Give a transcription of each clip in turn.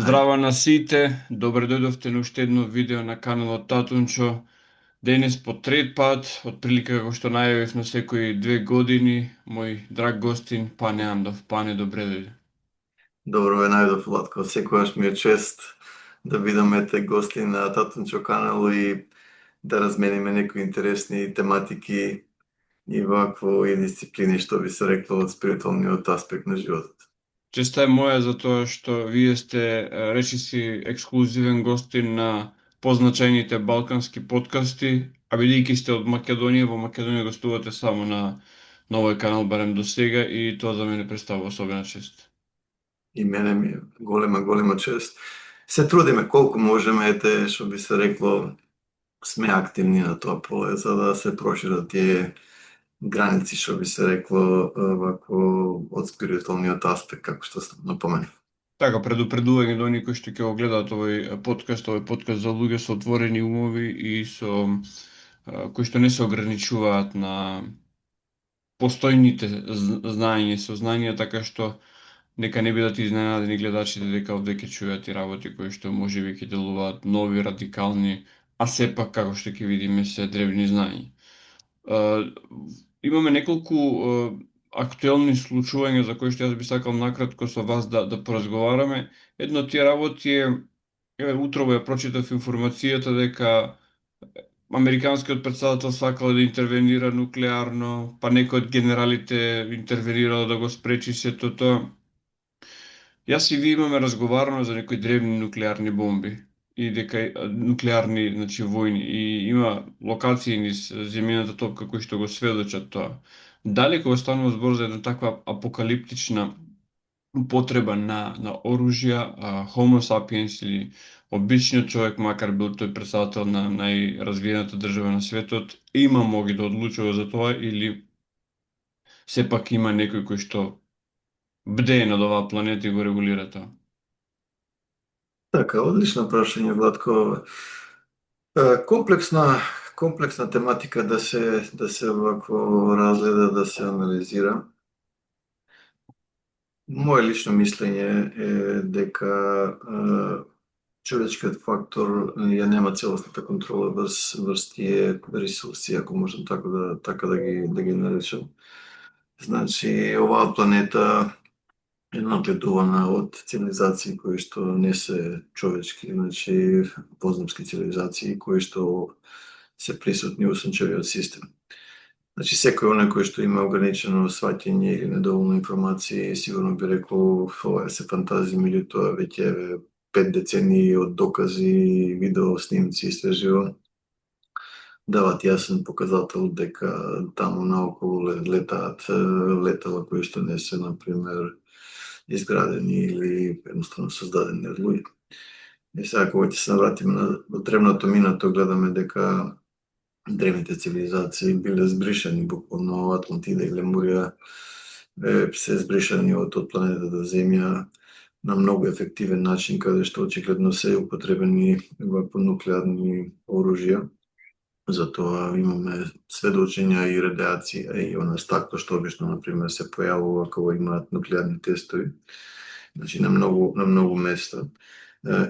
Здрава на сите, добре дојдовте на уште едно видео на каналот Татунчо. Денес по трет пат, отприлика како што најавив на секои 2 години, мој драг гостин Пане Андов. Пане, добре дојде. Добро ве најдов, Владко. Секогаш ми е чест да бидам гости на Татунчо канал и да размениме некои интересни тематики и вакво и дисциплини, што би се рекло од спиритуалниот аспект на животот. Честа е моја за тоа што вие сте речиси ексклузивен гостин на позначајните балкански подкасти, а бидејќи сте од Македонија, во Македонија гостувате само на овој канал, барем до сега, и тоа за мене представува особена чест. И мене ми е голема чест. Се трудиме колку можеме, што би се рекло, сме активни на тоа поле, за да се прошират тие граници, што би се рекло, вако од спиритуалниот аспект, како што напоменав. Така, предупредување до оние кои што ќе го гледаат овој подкаст за луѓе со отворени умови и со кои што не се ограничуваат на постојните знаења и сознанија, така што нека не бидат изненадени гледачите дека овде ќе чујат и работи кои што можеби ќе делуваат нови, радикални, а сепак, како што ќе видиме, се древни знаења. Имаме неколку актуелни случувања за кои што јас би сакал накратко со вас да поразговараме. Едно од тие работи е, утрово ја прочитав информацијата дека американскиот претседател сакал да интервенира нуклеарно, па некој од генералите интервенирал да го спречи сето тоа. Јас и ви имаме разговарано за некои древни нуклеарни бомби и дека нуклеарни, значи, војни, и има локации низ земјината топка кои што го сведочат тоа. Дали кога станува збор за една таква апокалиптична употреба на оружја, Homo sapiens или обичниот човек, макар бил тој претседател на најразвиената држава на светот, има моги да одлучува за тоа, или сепак има некој кој што бдее над оваа планета и го регулира тоа? Така, одлично прашање, Владко. Комплексна тематика да се вакво разгледа, да се анализира. Моje лично мислење е дека човечкиот фактор ја нема целосната контрола врз тие ресурси, ако можам така да ги наречам. Значи, оваа планета е нагледувана од цивилизации кои што не се човечки, значи познапски цивилизации кои што се присутни во сончевиот систем. Значи, секој оној кој што има ограничено сваќање или недоволно информации, сигурно би рекол ова се фантазија, меѓутоа веќе 5 децении од докази, видео снимци, све живо дават јасен показател дека таму наоколу летаат летала кои што не се, например, изградени или едноставно создадени од луѓе. И сега, кога ќе се навратиме на древното минато, гледаме дека древните цивилизации биле збришани, буквално Атлантида и Лемурија се збришани од планетата Земја на многу ефективен начин, каде што очигледно се употребени вакво нуклеарни оружја. Затоа имаме сведочења и радиација и она стакло што обично, например, се појавува кога имаат нуклеарни тестови. Значи, на многу места.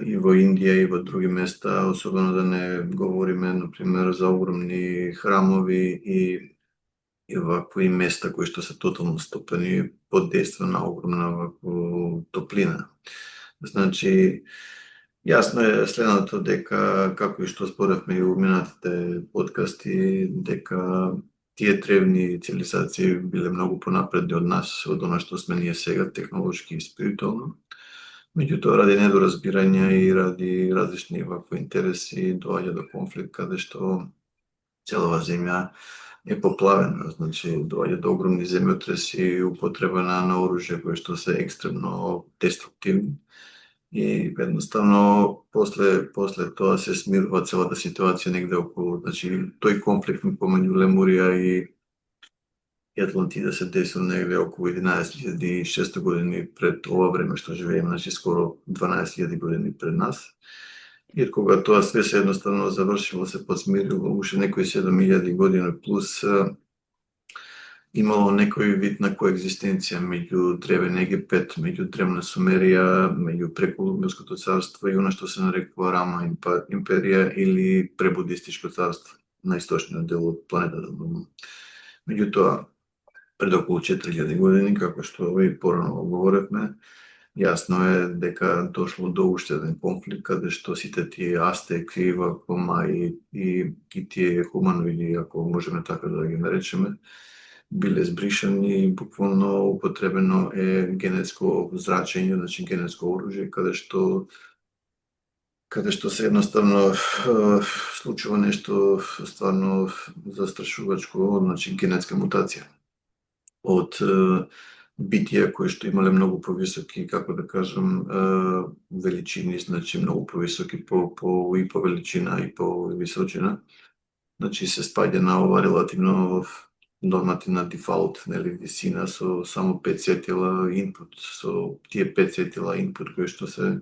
И во Индија и во други места, особено да не говориме, например, за огромни храмови и вакви места кои што се тотално стопени под дејство на огромна вакво топлина. Значи, јасно е следното, дека, како и што споревме и во минатите подкасти, дека тие древни цивилизации биле многу понапредни од нас, од она што сме ние сега, технолошки и спиритуално. Меѓутоа, ради недоразбирање и ради различни вакви интереси, доаѓа до конфликт каде што целава земја е поплавена, значи доаѓа до огромни земјотреси и употреба на оружја кои што се екстремно деструктивни. И едноставно после тоа се смирува целата ситуација негде околу, значи тој конфликт помеѓу Лемурија и Атлантида се десил негде околу 11.600 години пред ова време што живееме, значи скоро 12.000 години пред нас. И кога тоа све се едноставно завршило, се подсмирило, уште некои 7.000 години плюс имало некој вид на коегзистенција меѓу древен Египет, меѓу древна Сумерија, меѓу преколумбилското царство и она што се нарекува Рама империја или пребудистичко царство на источниот дел од планетата. Меѓутоа, пред околу 4000 години, како што и порано говоревме, јасно е дека дошло до уште еден конфликт каде што сите тие астеки, и тие хуманоиди, ако можеме така да ги наречеме, биле збришани и буквално употребено е генетско зрачење, значи генетско оружје, каде што се едноставно случува нешто стварно застрашувачко, значи генетска мутација од битија кои што имале многу повисоки, како да кажам, величини, значи многу повисоки по величина и по височина. Значи се спаѓа на ова релативно нормативна дефолт, нели, висина со само 5 сетила инпут, со тие 5 сетила инпут кои што се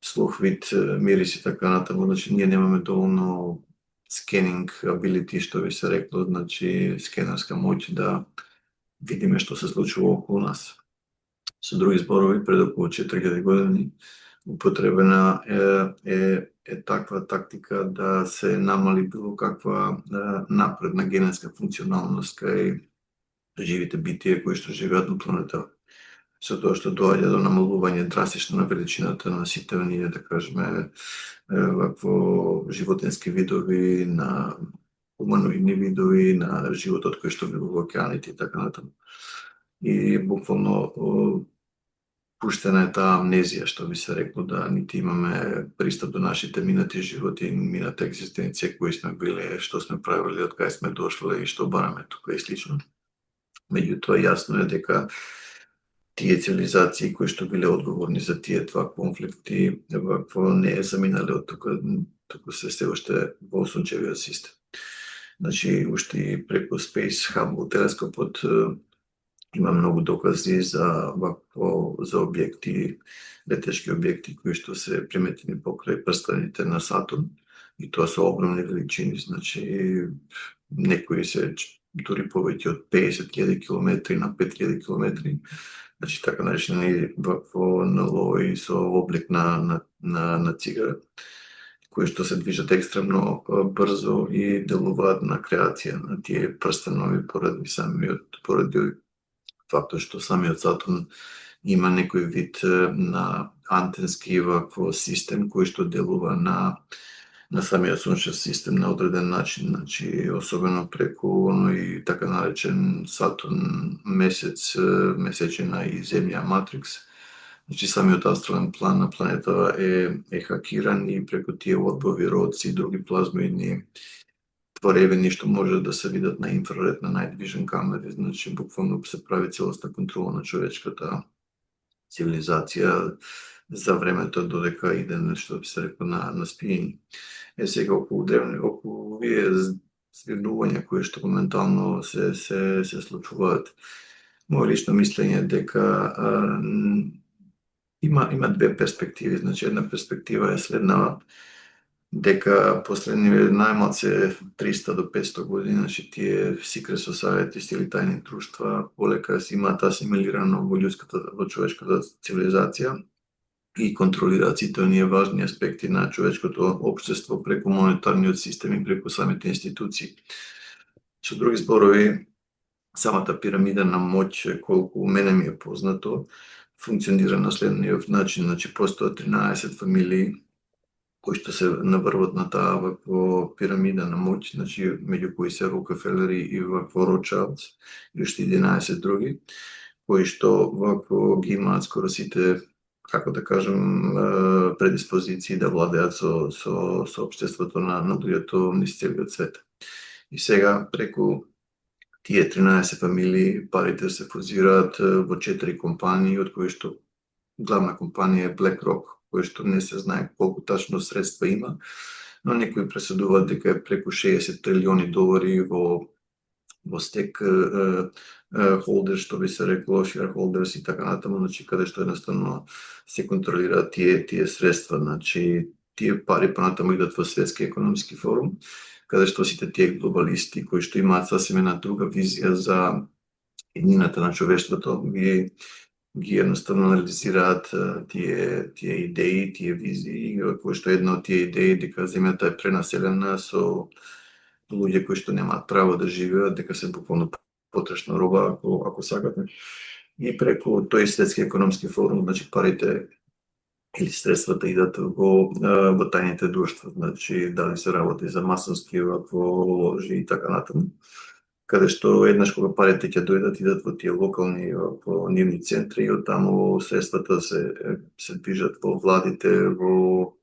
слух, вид, мирис и така натаму, значи ние немаме доволно скенинг ability, што би се рекло, значи скенерска моќ да видиме што се случува околу нас. Со други зборови, пред околу 4000 години употребена е таква тактика да се намали било каква напредна генетска функционалност кај живите битија кои што живеат на планетата. Со тоа што доаѓа до намалување драстично на величината на сите оние, да кажеме, вакво животински видови, на хуманоидни видови, на животот кој што бил во океаните и така натаму. И буквално пуштена е таа амнезија, што би се рекло, да нити имаме пристап до нашите минати животи, мината екзистенција, кои сме биле, што сме правиле, од кај сме дошле и што бараме тука и слично. Меѓутоа, јасно е дека тие цивилизации кои што биле одговорни за тие два конфликти, вакво не е заминале од тука, туку се уште во сончевиот систем. Значи, уште и преку Space Hubble телескопот има многу докази за објекти, летешки објекти кои што се приметени покрај прстените на Сатурн, и тоа се огромни величини, значи некои се дури повеќе од 50.000 километри на 5.000 километри, значи така наречени вакво налои со облик на цигара, кои што се движат екстремно брзо и делуваат на креација на тие прстенови поради фактот што самиот Сатурн има некој вид на антенски вакво систем кој што делува на самиот сончев систем на одреден начин, значи особено преку оној така наречен Сатурн месец, месечина и земја матрикс. Значи самиот астрален план на планетава е хакиран и преку тие одбови, родци и други плазмоидни творевини што може да се видат на инфраред, на night vision камери, значи буквално се прави целосна контрола на човечката цивилизација за времето додека иде нешто се рекла на спиење. Сега околу овие свирнувања кои што моментално се случуваат, моје лично мислење дека има две перспективи. Значи една перспектива е следнава, дека последниве најмалце 300 до 500 години, значи тие secret societies или тајни друштва полека си имаат асимилирано во човечката цивилизација и контролираат сите оние важни аспекти на човечкото општество преку монетарниот систем и преку самите институции. Со други зборови, самата пирамида на моќ, колку мене ми е познато, функционира на следниот начин. Значи постојат 13 фамилии кои што се наврват на таа пирамида на моќ, значи меѓу кои се Рокефелери и Ротшайлдс и уште 11 други, кои што ги имаат скоро сите, како да кажем, предиспозиции да владеат со општеството на луѓето низ целиот свет. И сега преку тие 13 фамилии парите се фузираат во 4 компании, од кои што главна компанија е BlackRock, кој што не се знае колку тачно средства има, но некои пресудуваат дека е преку 60 трилиони долари во стек холдер, што би се рекло shareholders и така натаму, значи каде што едноставно се контролираат тие средства, значи тие пари понатаму идат во Светски економски форум, каде што сите тие глобалисти кои што имаат сасем една друга визија за иднината на човештвото, ги едноставно анализираат тие идеи, тие визии, кои што една од тие идеи дека земјата е пренаселена со луѓе кои што немаат право да живеат, дека се буквално потрошна роба, ако сакате. И преку тој светски економски форум, значи парите или средствата идат во тајните друштва, значи дали се работи за масонски ложи и така натаму, каде што еднаш кога парите ќе дојдат, идат во тие локални во нивни центри и оттаму средствата се движат во владите, во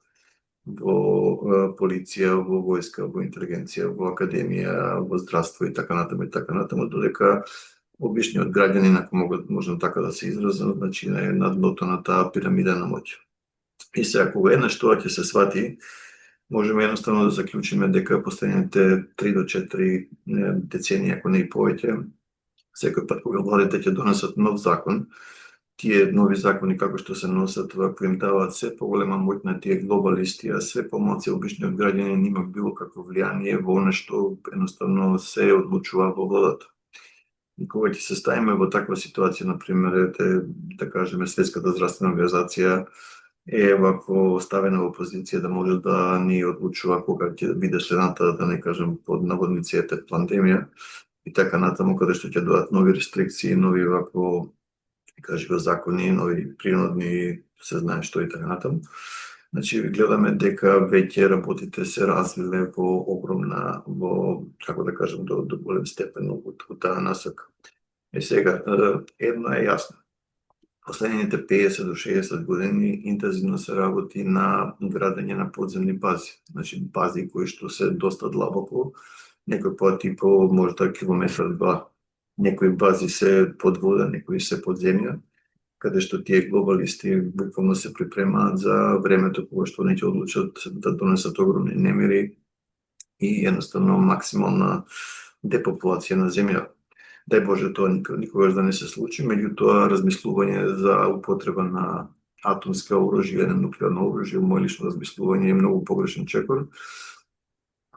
полиција, во војска, во интелигенција, во академија, во здравство и така натаму, додека обичниот граѓанин, ако можам така да се изразам, значи на дното на таа пирамида на моќ. И сега, кога еднаш тоа ќе се свати, можеме едноставно да заклучиме дека последните 3 до 4 децении, ако не и повеќе, секој пат кога владите ќе донесат нов закон, тие нови закони како што се носат, вако им даваат се поголема моќ на тие глобалисти, а се помалку обичниот граѓанин има било какво влијание во она што едноставно се одлучува во владата. И кога ќе се ставиме во таква ситуација, например, да кажеме Светската здравствена организација е вако ставена во позиција да може да ни одлучува кога ќе биде следната, да не кажем под наводници пандемија и така натаму, каде што ќе дојдат нови рестрикции, нови вако кажеме закони, нови принудни, се знае што и така натаму. Значи, гледаме дека веќе работите се развиле во како да кажем, до голем степен во таа насока. Сега, едно е јасно. Последните 50 до 60 години интензивно се работи на градење на подземни бази. Значи, бази кои што се доста длабоко, некој пати по можда километар-два. Некои бази се под вода, некои се под земја, каде што тие глобалисти буквално се припремаат за времето кога што не ќе одлучат да донесат огромни немири и едноставно максимална депопулација на земја. Дај Боже тоа никогаш да не се случи, меѓутоа размислување за употреба на атомска оружје, на нуклеарно оружје, мој лично размислување е многу погрешен чекор,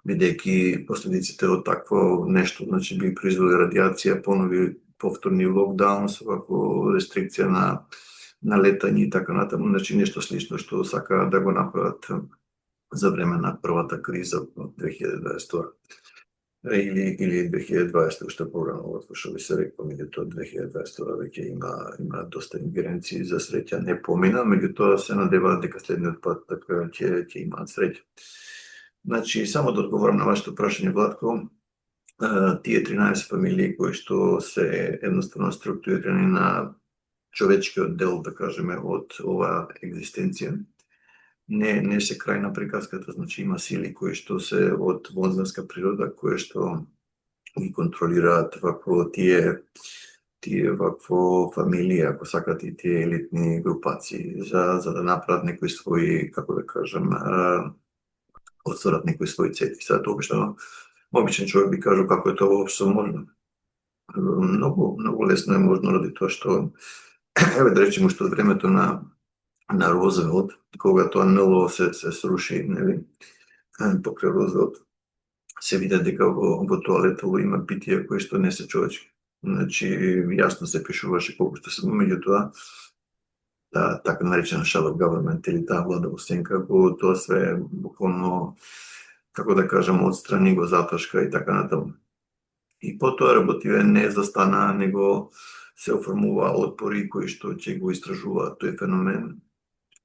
бидејќи последиците од такво нешто, значи би произвели радиација, повторни локдаунс, вако рестрикција на летање и така натаму, значи нешто слично што сакаат да го направат за време на првата криза од 2020 или 2020 уште порано, што би се рекол, меѓутоа 2022 веќе има доста ингеренции, за среќа не помина, меѓутоа се надеваат дека следниот пат така ќе имаат среќа. Значи, само да одговорам на вашето прашање, Владко, тие 13 фамилии кои што се едноставно структурирани на човечкиот дел, да кажеме, од оваа екзистенција, не се крај на приказката, значи има сили кои што се од вонземска природа, кои што ги контролираат вако тие вакво фамилии, ако сакате, и тие елитни групации, за да направат некои своји, како да кажем, отстварат некои своји цели. Сега тоа обично обичен човек би кажал како е тоа воопшто можно. Многу лесно е можно ради тоа што еве да речеме што од времето на Розвелт, кога тоа НЛО се сруши, нели, покрај Розвелт, се види дека во тоалетот има битија кои што не се човечки. Значи, јасно се пишуваше колку што се, меѓутоа, така наречена shadow government или таа влада во сенка, тоа све буквално, како да кажам, отстрани го заташка и така натаму. И потоа работиве не застана, него се оформува отпори кои што ќе го истражуваат тој феномен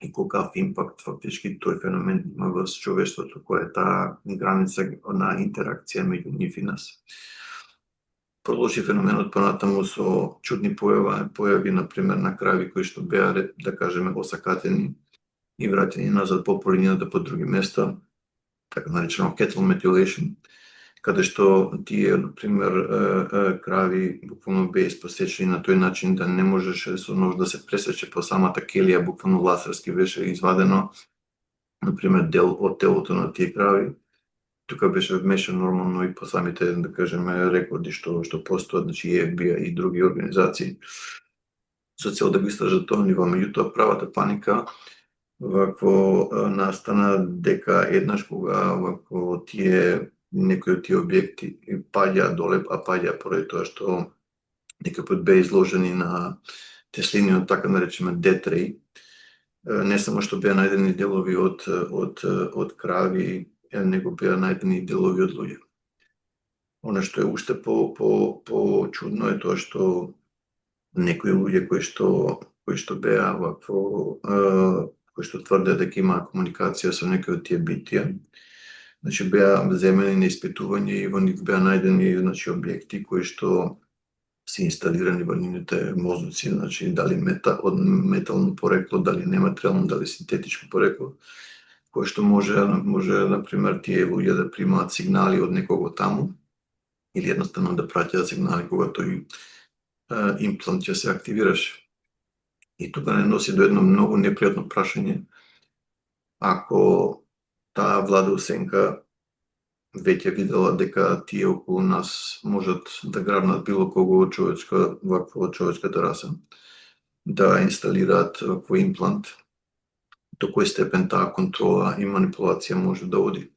и колкав импакт фактички тој феномен има врз човештвото, која е таа граница на интеракција меѓу нив и нас. Продолжи феноменот понатаму со чудни појави, например, на крави кои што беа, да кажеме, осакатени и вратени назад по планината по други места, така наречено cattle mutilation, каде што тие, например, крави буквално беа испосечени на тој начин да не можеше со нож да се пресече по самата келија, буквално ласерски беше извадено, например, дел од телото на тие крави. Тука беше вмешан нормално и по самите, да кажеме, рекорди што постојат, значи и FBI и други организации, со цел да го истражат тоа ниво. Меѓутоа, правата паника вако настана дека еднаш кога вако некои од тие објекти паѓа доле, а паѓа поради тоа што некој пат беа изложени на Теслиниот така наречен Death Ray. Не само што беа најдени делови од крави, него беа најдени делови од луѓе. Она што е уште по чудно е тоа што некои луѓе кои што беа вакво кои што тврдеа дека имаа комуникација со некои од тие битија, значи беа земени на испитување и во нив беа најдени значи објекти кои што се инсталирани во нивните мозоци, значи дали од метално порекло, дали нематеријално, дали синтетичко порекло, кој што може например тие луѓе да примаат сигнали од некого таму или едноставно да праќаат сигнали кога тој имплант ќе се активираше. И тука не носи до едно многу непријатно прашање, ако таа влада сенка веќе видела дека тие околу нас можат да грабнат било кого од човечката раса, да инсталираат вакво имплант, до кој степен таа контрола и манипулација може да оди.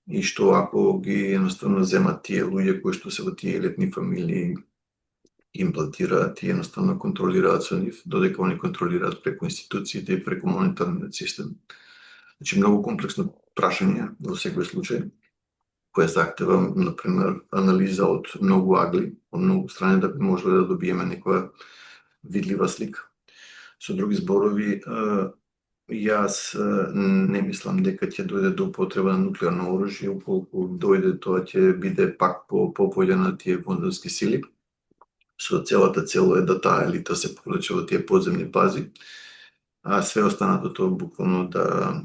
И што ако ги едноставно земат тие луѓе кои што се во тие елитни фамилии, имплантираат и едноставно контролираат со нив, додека они контролираат преку институциите и преку монетарниот систем. Значи многу комплексно прашање во секој случај, која захтева, например, анализа од многу агли, од многу страни да би можеле да добиеме некоја видлива слика. Со други зборови, јас не мислам дека ќе дојде до употреба на нуклеарно оружје, уколку дојде тоа ќе биде пак по волја на тие вондовски сили, со целата цел е да таа елита се повлече во тие подземни бази, а све останатото буквално да,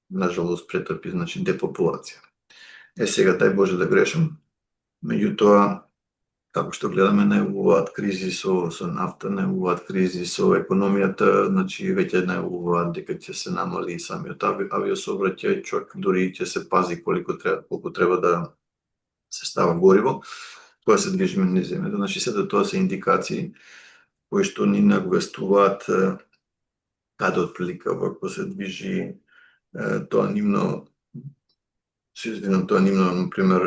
нажалост, претрпи, значи, депопулација. Сега, дај Боже да грешам, меѓутоа, како што гледаме, најавуваат кризи со нафта, најавуваат кризи со економијата, значи веќе најавуваат дека ќе се намали самиот авиосообраќај, човек дури ќе се пази колку треба да се става гориво, кога се движиме низ земјата. Значи сето тоа се индикации кои што ни наговестуваат каде отприлика вако се движи тоа нивно, например,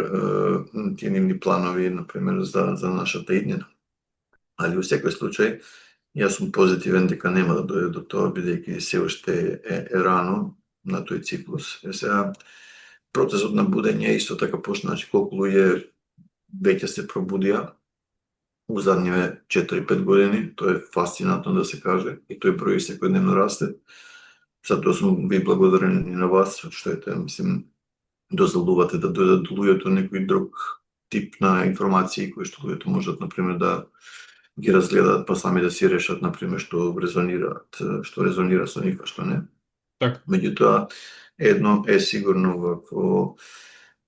тие нивни планови, например, за нашата иднина. Али во секој случај, јас сум позитивен дека нема да дојде до тоа, бидејќи се уште е рано на тој циклус. Сега, процесот на будење исто така почна, значи колку луѓе веќе се пробудија у задниве 4-5 години, тоа е фасцинатно да се каже, и тој број секојдневно расте. Затоа сум ви благодарен и на вас, што ете, мислим, дозволувате да дојдат до луѓето некој друг тип на информации кои што луѓето можат, например, да ги разгледаат, па сами да си решат, например, што резонира со нив, а што не. Так. Меѓутоа, едно е сигурно, вако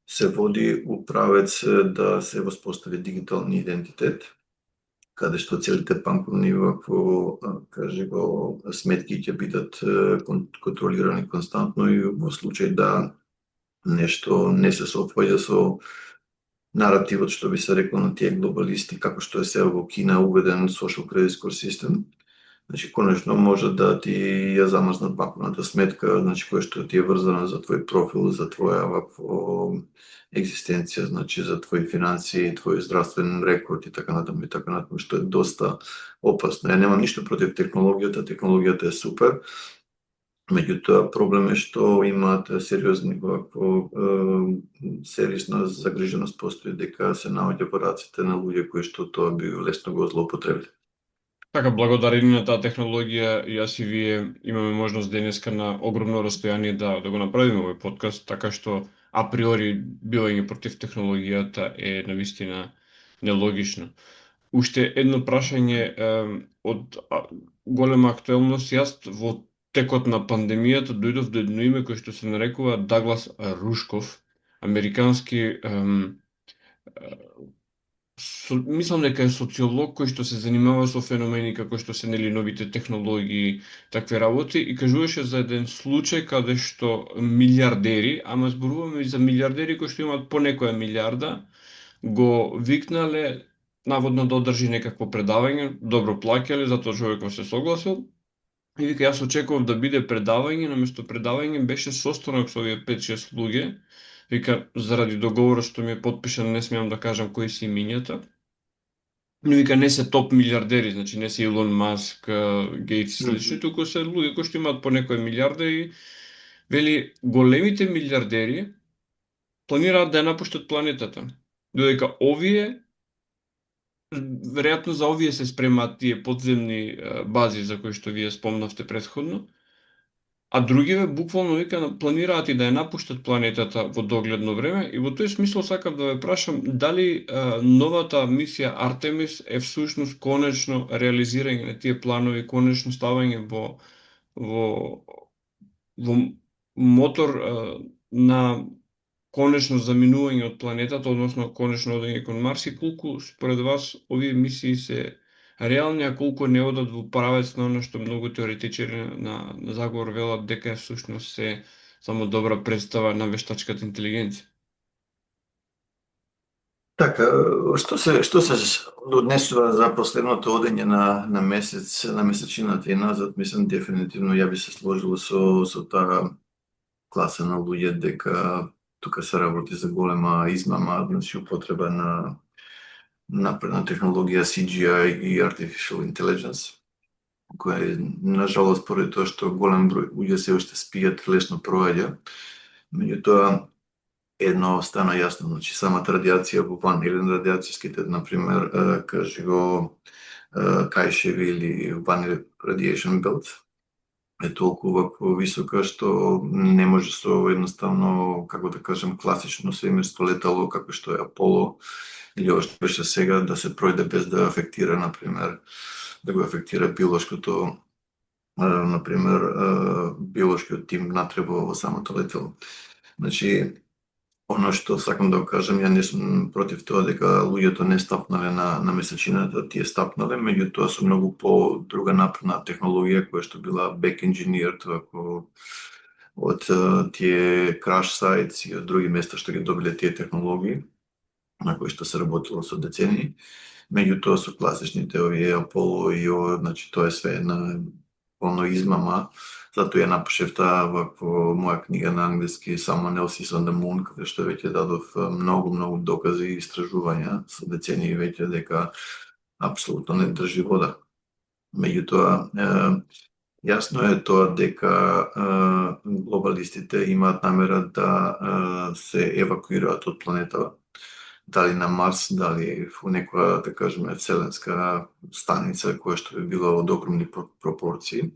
се води у правец да се воспостави дигитални идентитет, каде што целите банковни сметки ќе бидат контролирани константно и во случај да нешто не се соопаѓа со наративот, што би се рекло на тие глобалисти, како што е сега во Кина уведен social credit score систем, значи конечно може да ти ја замрзнат банковната сметка, значи која што ти е врзана за твој профил, за твоја екзистенција, значи за твои финансии, твој здравствен рекорд и така натаму, што е доста опасно. Ја немам ништо против технологијата е супер, меѓутоа проблем е што имаат сериозна загриженост постои дека се наоѓа во раците на луѓе кои што тоа би лесно го злоупотребили. Така, благодарение на таа технологија, јас и вие имаме можност денеска на огромно растојание да го направиме овој подкаст, така што априори бивање против технологијата е навистина нелогично. Уште едно прашање од голема актуелност. Јас во текот на пандемијата дојдов до едно име кој што се нарекува Даглас Рушков, американски мислам дека е социолог кој што се занимава со феномени како што се новите технологии, такви работи, и кажуваше за еден случај каде што милиардери, ама зборуваме и за милиардери кои што имаат по некоја милиарда, го викнале наводно да одржи некакво предавање, добро плаќале, затоа човекот се согласил. И вика, јас очекував да биде предавање, наместо предавање беше состанок со овие 5-6 луѓе. Вика, заради договорот што ми е потпишан, не смеам да кажам кои се имињата. Но вика не се топ милиардери, значи не се Илон Маск, Гейтс и слични, Мгм. туку се луѓе кои што имаат по некоја милиарда и вели големите милиардери планираат да ја напуштат планетата. Додека овие веројатно за овие се спремаат тие подземни бази за кои што вие спомнавте претходно, а другиве буквално вика планираат и да ја напуштат планетата во догледно време и во тој смисол сакав да ве прашам дали новата мисија Артемис е всушност конечно реализирање на тие планови, конечно ставање во во мотор на конечно заминување од планетата, односно конечно одење кон Марс и колку според вас овие мисии се реални, а колку не одат во правец на оно што многу теоретичари на заговор велат дека е всушност се само добра представа на вештачката интелигенција. Така, што се однесува за последното одење на месец, на месечината и назад, мислам дефинитивно ја би се сложил со таа класа на луѓе дека тука се работи за голема измама, значи употреба на напредна технологија CGI и Artificial Intelligence, која на жалост поради тоа што голем број луѓе се уште спијат, лесно проаѓа. Меѓутоа, едно стана јасно, значи самата радиација во ванилен радиацијските, например, кажи го кајшеви или One Radiation Belt е толку вакво висока што не може со едноставно, како да кажем, класично свемирско летало како што е Аполо или ова што беше сега да се пројде без да афектира, например, да го афектира биолошкото, например, биолошкиот тим внатре во самото летало. Значи, Оно што сакам да го кажам, ја не сум против тоа дека луѓето не стапнале на месечината, тие стапнале, меѓутоа со многу по друга напредна технологија која што била back engineered од тие crash sites и од други места што ги добиле тие технологии, на кои што се работило со децении. Меѓутоа со класичните овие Аполо и ова, значи тоа е све една полно измама. Затоа ја напишав таа во моја книга на англиски Someone Else is on the Moon, каде што веќе дадов многу докази и истражувања со децении веќе дека апсолутно не држи вода. Меѓутоа, јасно е тоа дека глобалистите имаат намера да се евакуираат од планетата, дали на Марс, дали во некоја, да кажеме, вселенска станица која што би била од огромни пропорции,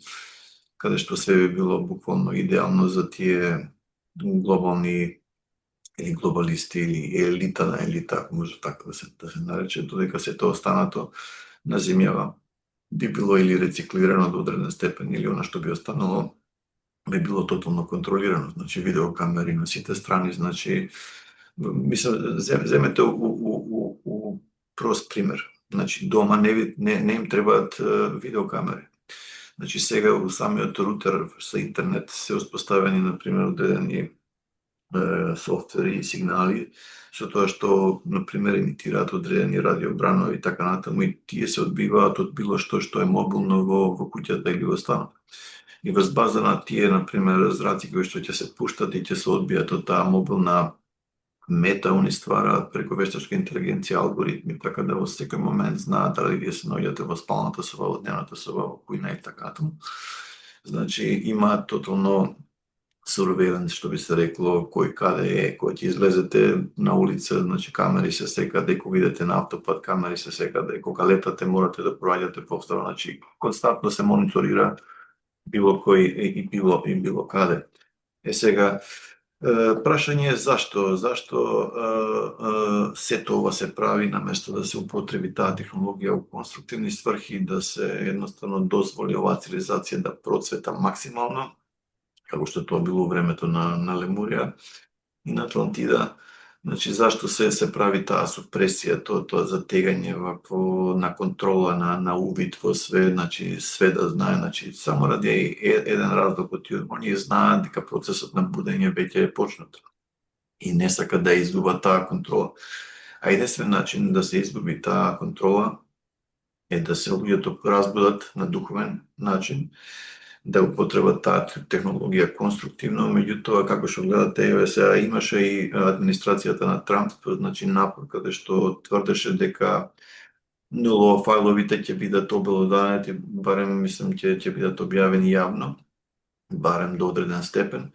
каде што се би било буквално идеално за тие глобални или глобалисти или елита на елита, ако може така да се нарече, додека сето останато на земјава би било или рециклирано до одреден степен, или она што би останало би било тотално контролирано, значи видеокамери на сите страни, значи мислам, земете у прост пример. Значи дома не им требаат видеокамери. Значи сега во самиот рутер со интернет се успоставени, например, одредени софтвери и сигнали, со тоа што, например, емитираат одредени радиобранови и така натаму, и тие се одбиваат од било што е мобилно во куќата или во станот. И врз база на тие, например, зраци кои што ќе се пуштат и ќе се одбијат од таа мобилна мета, они ствараат преку вештачка интелигенција алгоритми, така да во секој момент знаат дали вие се наоѓате во спалната соба, во дневната соба, во кујна и така натаму. Значи, имаат тотално surveillance, што би се рекло, кој каде е, кој ќе излезете на улица, значи камери се секаде, кога идете на автопат, камери се секаде, кога летате морате да проаѓате повторно, значи константно се мониторира било кој и било каде. Сега, прашање е зашто сето ова се прави наместо да се употреби таа технологија во конструктивни сврхи, да се едноставно дозволи оваа цивилизација да процвета максимално, како што тоа било во времето на Лемурија и на Атлантида. Значи, зашто се прави таа супресија, тоа затегање на контрола, на увид во све, значи све да знае, значи само ради еден разлог, оние знаат дека процесот на будење веќе е почнат и не сака да изгуба таа контрола. А единствен начин да се изгуби таа контрола е да се луѓето разбудат на духовен начин, да употребат таа технологија конструктивно, меѓутоа како што гледате, еве сега имаше и администрацијата на Трамп, значи напор каде што тврдеше дека Но файловите ќе бидат обелоданети, барем мислам ќе бидат објавени јавно, барем до одреден степен.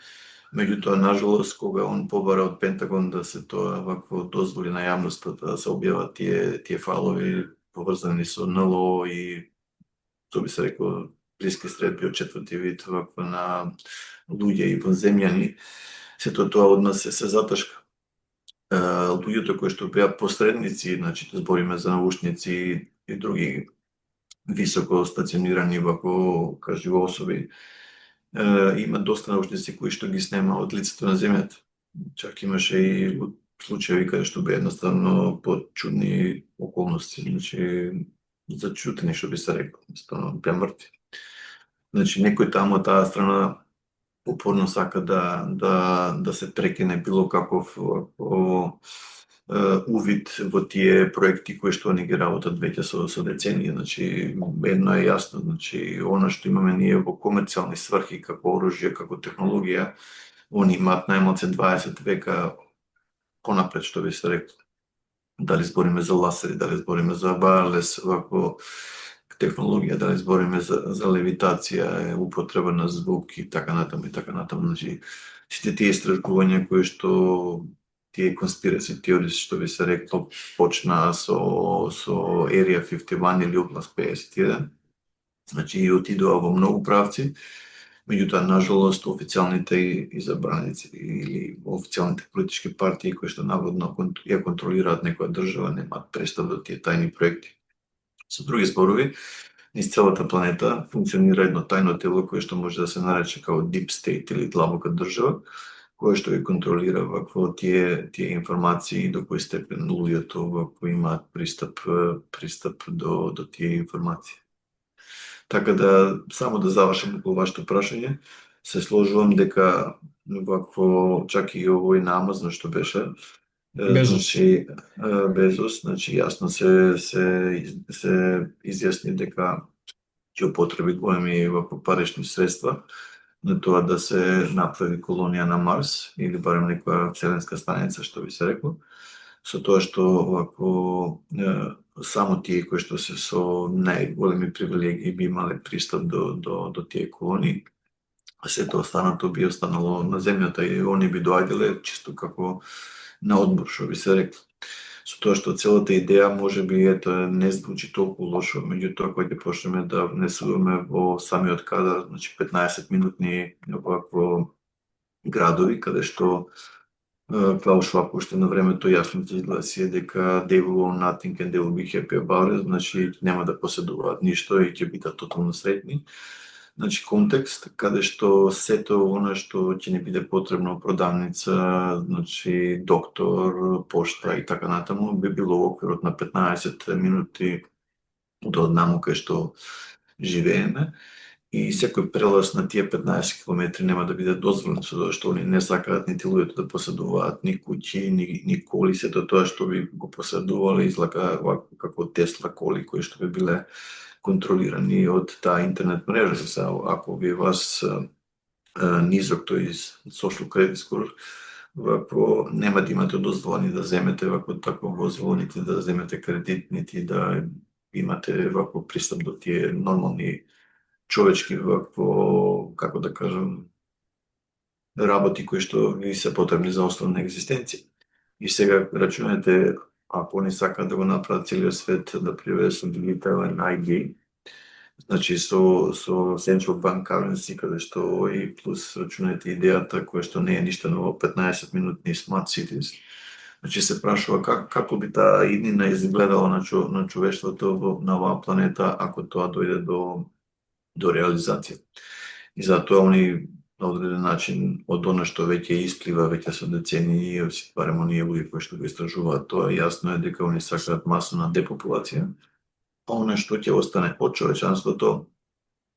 Меѓутоа, нажалост, кога он побара од Пентагон да се тоа вакво дозволи на јавноста да се објават тие файлови поврзани со НЛО и што би се рекло блиски средби од четврти вид вакво на луѓе и вонземјани, сето тоа од нас се заташка. Луѓето кои што беа посредници, значи збориме за научници и други високо стационирани вако кажливо особи, има доста научници кои што ги снема од лицето на земјата. Чак имаше и случаи каде што беа едноставно под чудни околности, значи зачутени што би се рекло, едноставно беа мртви. Значи некој таму од таа страна упорно сака да се прекине било каков увид во тие проекти кои што они ги работат веќе со децении. Значи едно е јасно, значи она што имаме ние во комерцијални сврхи како оружје, како технологија, они имаат најмалце 20 века понапред, што би се рекло. Дали збориме за ласери, дали збориме за wireless вакво технологија, дали збориме за левитација, употреба на звук и така натаму и така натаму. Значи сите тие истражувања кои што тие конспираси теории што би се рекло почнаа со Area 51 или Област 51. Значи и отидоа во многу правци, меѓутоа нажалост официјалните изабраници или официјалните политички партии кои што наводно ја контролираат некоја држава немаат пристап до тие тајни проекти. Со други зборови, низ целата планета функционира едно тајно тело кое што може да се нарече као Deep State или длабока држава, кое што ги контролира вакво тие информации и до кој степен луѓето вакво имаат пристап до тие информации. Така да, само да завршам околу вашето прашање, се сложувам дека вакво, чак и овој на Амазон што беше, значи Безос, значи јасно се изјасни дека ќе употреби големи вакво парични средства на тоа да се направи колонија на Марс или барем некоја вселенска станица што би се рекло, со тоа што вакво само тие кои што се со најголеми привилегии би имале пристап до тие колонии, а сето останато би останало на земјата и они би доаѓале чисто како на одмор, што би се рекло. Со тоа што целата идеја може би не звучи толку лошо, меѓутоа кога ќе почнеме да внесуваме во самиот кадар, значи 15 минутни вакво градови каде што Клаус Шваб уште на времето јасно ќе изгласи дека they will own nothing and they will be happy about it, значи нема да поседуваат ништо и ќе бидат тотално среќни. Значи контекст каде што сето она што ќе не биде потребно, продавница, значи доктор, пошта и така натаму, би било во оквирот на 15 минути до однаму кај што живееме. И секој прелаз на тие 15 километри нема да биде дозволен, со тоа што они не сакаат нити луѓето да поседуваат ни куќи, ни коли, сето тоа што би го поседувале излага како Тесла коли кои што би биле контролирани од таа интернет мрежа. Ако ви вас низок, тој social credit score, вакво нема да имате дозвола ни да земете вакво такво возило, нити да земете кредит, нити да имате вакво пристап до тие нормални човечки вакво, како да кажам, работи кои што ви се потребни за основна екзистенција. И сега рачунете, ако они сакаат да го направат целиот свет да приведе дигитален ID, значи со Central Bank Currency, каде што и плюс рачунете идејата која што не е ништо ново, 15 минутни Smart Cities. Значи се прашува како би таа иднина изгледала на човештвото на оваа планета ако тоа дојде до реализација. И затоа они на одреден начин од она што веќе исклива веќе со децении, барем оние луѓе кои што го истражуваат тоа, јасно е дека они сакаат масовна депопулација, а она што ќе остане од човечанството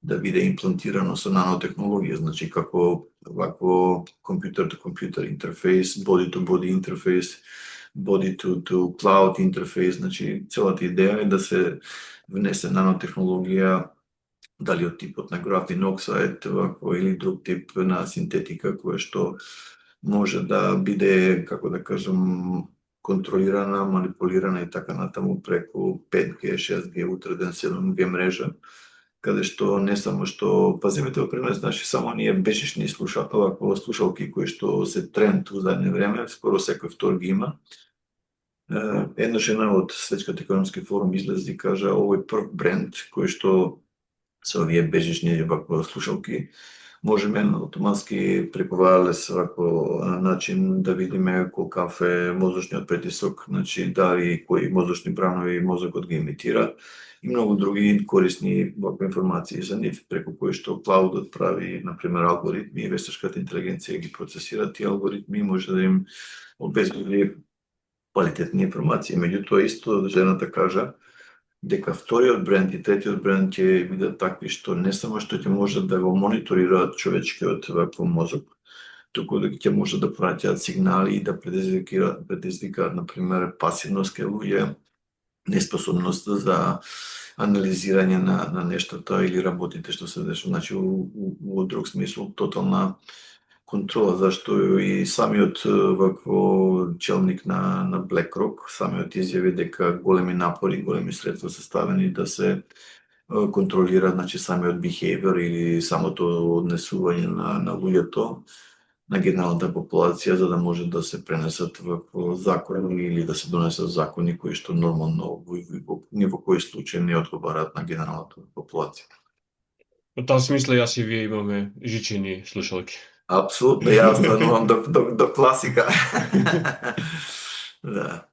да биде имплантирано со нанотехнологија, значи како вакво computer-to-computer интерфейс, body-to-body интерфейс, body-to-cloud интерфейс, значи целата идеја е да се внесе нанотехнологија дали од типот на графин оксайд или друг тип на синтетика која што може да биде, како да кажам, контролирана, манипулирана и така натаму преку 5G, 6G, утре ден 7G мрежа, каде што не само што, пазимете во пример, значи само ние бежични слушалки кои што се тренд у задње време, скоро секој втор ги има. Една жена од Светскиот економски форум излезе и кажа овој прв бренд кој што се овие бежични слушалки, можеме автоматски преку wireless начин да видиме колкав е мозочниот притисок, значи дали кои мозочни бранови мозокот ги имитира и многу други корисни информации за нив, преку кои што клаудот прави, например, алгоритми и вештачката интелигенција ги процесира тие алгоритми, може да им обезбеди квалитетни информации. Меѓутоа, исто жената кажа дека вториот бренд и третиот бренд ќе бидат такви што не само што ќе можат да го мониторираат човечкиот мозок, туку дека ќе можат да праќаат сигнали и да предизвикаат, например, пасивност кај луѓе, неспособност за анализирање на нештата или работите што се дешава, значи во друг смисол тотална контрола, зашто и самиот челник на BlackRock самиот изјави дека големи напори, големи средства се ставени да се контролира, значи самиот behavior или самото однесување на луѓето на генералната популација, за да може да се пренесат во закони или да се донесат закони кои што нормално ни во кој случај не одговараат на генералната популација. Во таа смисла јас и вие имаме жичени слушалки. Апсолутно, јас станувам до класика. Да.